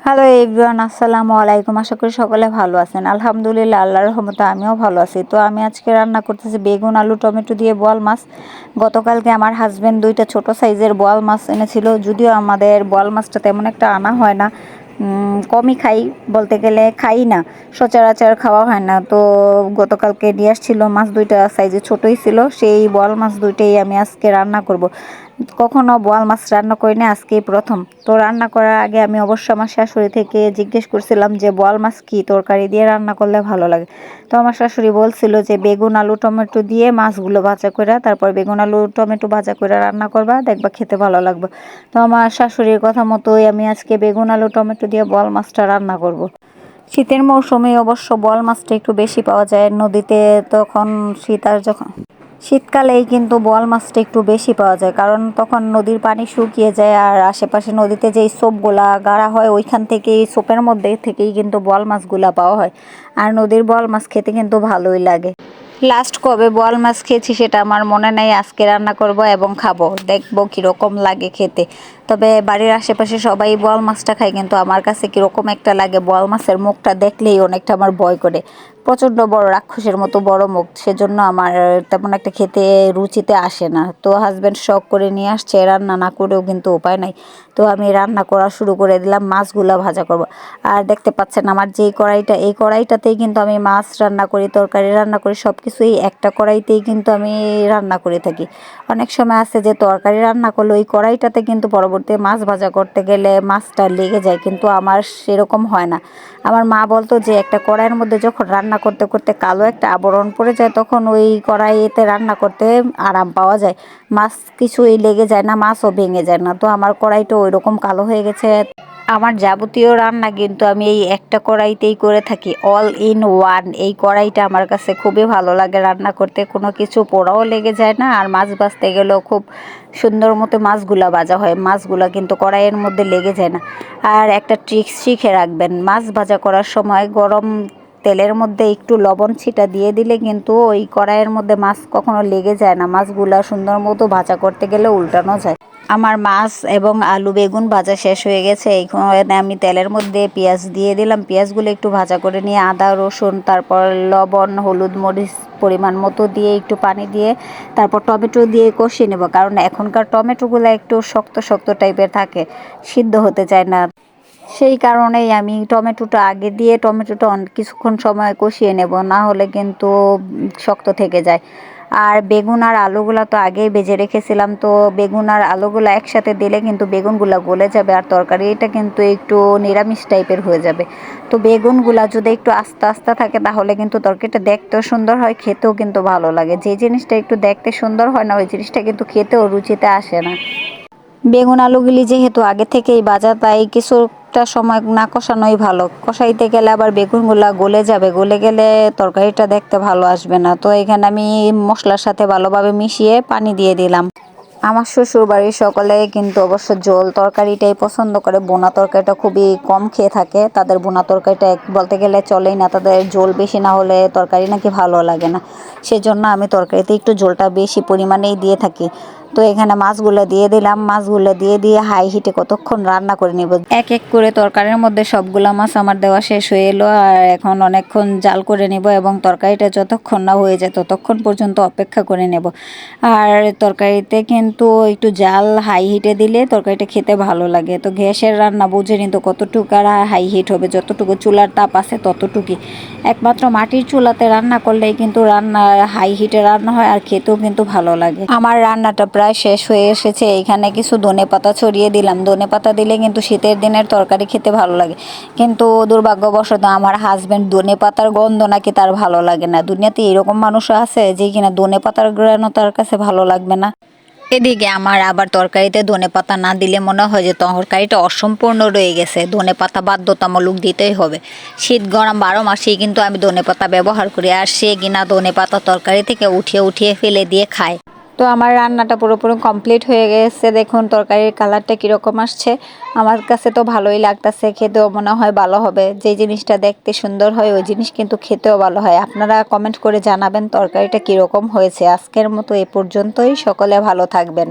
Hello everyone, আসসালামু আলাইকুম। আশা করি সকলে ভালো আছেন। আলহামদুলিল্লাহ, আল্লাহর রহমতে আমিও ভালো আছি। তো আমি আজকে রান্না করতেছি বেগুন আলু টমেটো দিয়ে বোয়াল মাছ। গতকালকে আমার হাজবেন্ড দুইটা ছোট সাইজের বোয়াল মাছ এনেছিল। যদিও আমাদের বোয়াল মাছটা তেমন একটা আনা হয় না, কমই খাই, বলতে গেলে খাই না, সচরাচর খাওয়া হয় না। তো গতকালকে নিয়ে আসছিল মাছ, দুইটা সাইজে ছোটই ছিল। সেই বোয়াল মাছ দুইটাই আমি আজকে রান্না করব। কখনো বোয়াল মাছ রান্না করি না, আজকেই প্রথম। তো রান্না করার আগে আমি অবশ্য আমার শাশুড়ি থেকে জিজ্ঞেস করছিলাম যে বোয়াল মাছ কি তরকারি দিয়ে রান্না করলে ভালো লাগে। তো আমার শাশুড়ি বলছিল যে বেগুন আলু টমেটো দিয়ে মাছগুলো ভাজা করে, তারপর বেগুন আলু টমেটো ভাজা করে রান্না করবা, দেখবা খেতে ভালো লাগবে। তো আমার শাশুড়ির কথা মতোই আমি আজকে বেগুন আলু টমেটো দিয়ে বোয়াল মাছটা রান্না করব। শীতের মৌসুমে অবশ্য বোয়াল মাছটা একটু বেশি পাওয়া যায় নদীতে। তখন যখন শীতকালেই কিন্তু বোয়াল মাছটা একটু বেশি পাওয়া যায়, কারণ তখন নদীর পানি শুকিয়ে যায়, আর আশেপাশে নদীতে যেই সোপগুলা গাড়া হয় ওইখান থেকেই, সোপের মধ্যে থেকেই কিন্তু বোয়াল মাছগুলা পাওয়া হয়। আর নদীর বোয়াল মাছ খেতে কিন্তু ভালোই লাগে। লাস্ট কবে বোয়াল মাছ খেয়েছি সেটা আমার মনে নেই। আজকে রান্না করব এবং খাবো, দেখবো কীরকম লাগে খেতে। তবে বাড়ির আশেপাশে সবাই বোয়াল মাছটা খায়, কিন্তু আমার কাছে কীরকম একটা লাগে, বোয়াল মাছের মুখটা দেখলেই অনেকটা আমার ভয় করে। প্রচণ্ড বড়, রাক্ষসের মতো বড় মুখ, সেজন্য আমার তেমন একটা খেতে রুচিতে আসে না। তো হাজব্যান্ড শখ করে নিয়ে আসছে, রান্না না করেও কিন্তু উপায় নাই। তো আমি রান্না করা শুরু করে দিলাম, মাছগুলা ভাজা করব। আর দেখতে পাচ্ছেন আমার যেই কড়াইটা, এই কড়াইটাতেই কিন্তু আমি মাছ রান্না করি, তরকারি রান্না করি, সব কিছুই একটা কড়াইতেই কিন্তু আমি রান্না করে থাকি। অনেক সময় আছে যে তরকারি রান্না করলে ওই কড়াইটাতে কিন্তু পরবর্তী মাছ ভাজা করতে গেলে মাছটা লেগে যায়, কিন্তু আমার সেরকম হয় না। আমার মা বলতো যে একটা কড়াইয়ের মধ্যে যখন রান্না করতে করতে কালো একটা আবরণ পড়ে যায়, তখন ওই কড়াইতে রান্না করতে আরাম পাওয়া যায়, মাছ কিছুই লেগে যায় না, মাছও ভেঙে যায় না। তো আমার কড়াইটা ওই রকম কালো হয়ে গেছে। আমার যাবতীয় রান্না কিন্তু আমি এই একটা কড়াইতেই করে থাকি, অল ইন ওয়ান। এই কড়াইটা আমার কাছে খুবই ভালো লাগে রান্না করতে, কোনো কিছু পোড়াও লেগে যায় না, আর মাছ ভাজতে গেলেও খুব সুন্দর মতো মাছগুলা ভাজা হয়, মাছগুলা কিন্তু কড়াইয়ের মধ্যে লেগে যায় না। আর একটা ট্রিক্স শিখে রাখবেন, মাছ ভাজা করার সময় গরম তেলের মধ্যে একটু লবণ ছিটা দিয়ে দিলে কিন্তু ওই কড়াইয়ের মধ্যে মাছ কখনো লেগে যায় না, মাছগুলা সুন্দর মতো ভাজা করতে গেলে উল্টানো যায়। আমার মাছ এবং আলু বেগুন ভাজা শেষ হয়ে গেছে। এইখানে আমি তেলের মধ্যে পেঁয়াজ দিয়ে দিলাম, পেঁয়াজগুলো একটু ভাজা করে নিয়ে আদা রসুন, তারপর লবণ হলুদ মরিচ পরিমাণ মতো দিয়ে একটু পানি দিয়ে তারপর টমেটো দিয়ে কষিয়ে নেব, কারণ এখনকার টমেটোগুলো একটু শক্ত শক্ত টাইপের থাকে, সিদ্ধ হতে চায় না। সেই কারণেই আমি টমেটোটা আগে দিয়ে টমেটোটা কিছুক্ষণ সময় কষিয়ে নেব, না হলে কিন্তু শক্ত থেকে যায়। আর বেগুন আর আলুগুলা তো আগেই ভেজে রেখেছিলাম, তো বেগুন আর আলুগুলা একসাথে দিলে কিন্তু বেগুনগুলা গলে যাবে, আর তরকারিটা কিন্তু একটু নিরামিষ টাইপের হয়ে যাবে। তো বেগুনগুলা যদি একটু আস্তে আস্তে থাকে তাহলে কিন্তু তরকারিটা দেখতেও সুন্দর হয়, খেতেও কিন্তু ভালো লাগে। যে জিনিসটা একটু দেখতে সুন্দর হয় না, ওই জিনিসটা কিন্তু খেতেও রুচিতে আসে না। বেগুন আলুগুলি যেহেতু আগে থেকেই ভাজা, তাই কিছুটা সময় না কষানোই ভালো। কষাইতে গেলে আবার বেগুনগুলা গলে যাবে, গলে গেলে তরকারিটা দেখতে ভালো আসবে না। তো এখানে আমি মশলার সাথে ভালোভাবে মিশিয়ে পানি দিয়ে দিলাম। আমার শ্বশুর বাড়ির সকলে কিন্তু অবশ্য ঝোল তরকারিটাই পছন্দ করে, বোনা তরকারিটা খুবই কম খেয়ে থাকে। তাদের বোনা তরকারিটা বলতে গেলে চলেই না, তাদের ঝোল বেশি না হলে তরকারি নাকি ভালো লাগে না। সেজন্য আমি তরকারিতে একটু ঝোলটা বেশি পরিমাণেই দিয়ে থাকি। তো এখানে মাছগুলো দিয়ে দিলাম, মাছগুলো দিয়ে দিয়ে হাই হিটে কতক্ষণ রান্না করে নেব। এক এক করে তরকারির মধ্যে সবগুলা মাছ আমার দেওয়া শেষ হয়ে এলো, আর এখন অনেকক্ষণ জাল করে নেব এবং তরকারিটা যতক্ষণ না হয়ে যায় ততক্ষণ পর্যন্ত অপেক্ষা করে নেব। আর তরকারিতে কিন্তু একটু জাল হাই হিটে দিলে তরকারিটা খেতে ভালো লাগে। তো গ্যাসের রান্না বুঝে নিত কতটুকু আর হাই হিট হবে, যতটুকু চুলার তাপ আছে ততটুকুই। একমাত্র মাটির চুলাতে রান্না করলেই কিন্তু রান্না হাই হিটে রান্না হয়, আর খেতেও কিন্তু ভালো লাগে। আমার রান্নাটা প্রায় শেষ হয়ে এসেছে। এখানে কিছু ধনেপাতা ছড়িয়ে দিলাম, ধনেপাতা দিলে কিন্তু শীতের দিনের তরকারি খেতে ভালো লাগে। কিন্তু দুর্ভাগ্যবশত আমার হাজব্যান্ড ধনেপাতার গন্ধ নাকি তার ভালো লাগে না। দুনিয়াতে এরকম মানুষও আছে যে কিনা ধনেপাতার ঘ্রাণও তার কাছে ভালো লাগবে না। এদিকে আমার আবার তরকারিতে ধনেপাতা না দিলে মনে হয় যে তরকারিটা অসম্পূর্ণ রয়ে গেছে, ধনেপাতা বাধ্যতামূলক দিতেই হবে। শীত গরম 12 মাসেই কিন্তু আমি ধনেপাতা ব্যবহার করি, আর সে কিনা ধনেপাতা তরকারি থেকে উঠিয়ে উঠিয়ে ফেলে দিয়ে খায়। তো আমার রান্নাটা পুরোপুরি কমপ্লিট হয়ে গেছে। দেখুন তরকারির কালারটা কীরকম আসছে, আমার কাছে তো ভালোই লাগতেছে, খেতেও মনে হয় ভালো হবে। যে জিনিসটা দেখতে সুন্দর হয় ওই জিনিস কিন্তু খেতেও ভালো হয়। আপনারা কমেন্ট করে জানাবেন তরকারিটা কীরকম হয়েছে। আজকের মতো এ পর্যন্তই, সকলে ভালো থাকবেন।